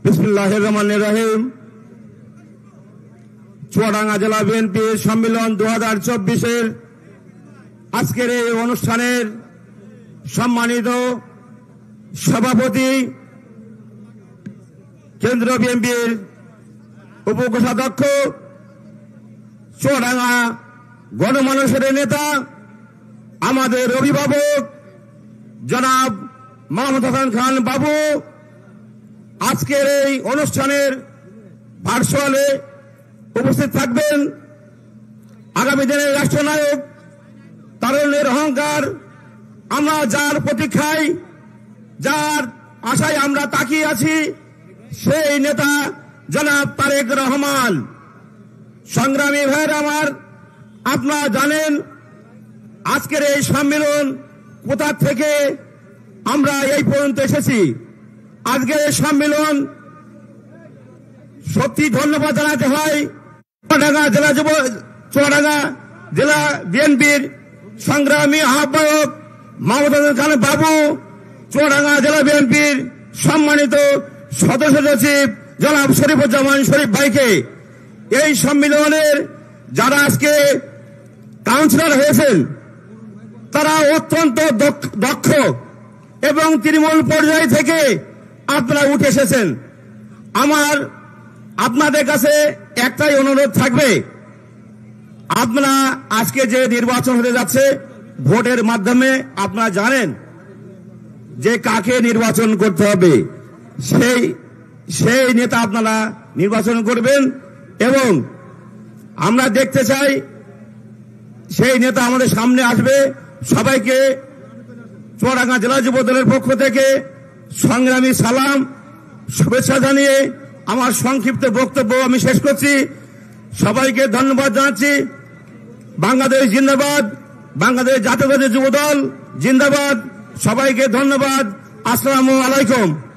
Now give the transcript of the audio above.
বিসমিল্লাহির রহমানির রহিম। চুয়াডাঙ্গা জেলা বিএনপির সম্মেলন 2024-এর আজকের এই অনুষ্ঠানের সম্মানিত সভাপতি, কেন্দ্রীয় বিএনপির উপকোষাধ্যক্ষ, চুয়াডাঙ্গা গণমানুষের নেতা, আমাদের অভিভাবক জনাব মাহমুদ হাসান খান বাবু আজকের এই অনুষ্ঠানের ভার্চুয়ালে উপস্থিত থাকবেন। আগামী দিনের রাষ্ট্রনায়ক, তারুণ্যের অহংকার, আমরা যার প্রতীক্ষায়, যার আশায় আমরা তাকিয়ে আছি, সেই নেতা জনাব তারেক রহমান। সংগ্রামী ভাইয়ের আমার, আপনারা জানেন আজকের এই সম্মেলন কোথা থেকে আমরা এই পর্যন্ত এসেছি। আজকের এই সম্মেলন সত্যি ধন্যবাদ জানাতে হয় চুয়াডাঙ্গা জেলা বিএনপির সংগ্রামী আহ্বায়ক মাহমুদ হাসান খান বাবু, চুয়াডাঙ্গা জেলা বিএনপির সম্মানিত সদস্য সচিব জনাব শরীফুজ্জামান শরীফ ভাইকে। এই সম্মেলনের যারা আজকে কাউন্সিলর হয়েছেন তারা অত্যন্ত দক্ষ এবং তৃণমূল পর্যায় থেকে আপনারা উঠে এসেছেন। আমার আপনাদের কাছে একটাই অনুরোধ থাকবে, আপনারা আজকে যে নির্বাচন হতে যাচ্ছে, ভোটের মাধ্যমে আপনারা জানেন যে কাকে নির্বাচন করতে হবে, সেই নেতা আপনারা নির্বাচন করবেন এবং আমরা দেখতে চাই সেই নেতা আমাদের সামনে আসবে। সবাইকে চুয়াডাঙ্গা জেলা যুব দলের পক্ষ থেকে সংগ্রামী সালাম, শুভেচ্ছা জানিয়ে আমার সংক্ষিপ্ত বক্তব্য আমি শেষ করছি। সবাইকে ধন্যবাদ জানাচ্ছি। বাংলাদেশ জিন্দাবাদ, বাংলাদেশ জাতীয়তাবাদী যুব দল জিন্দাবাদ। সবাইকে ধন্যবাদ। আসসালামু আলাইকুম।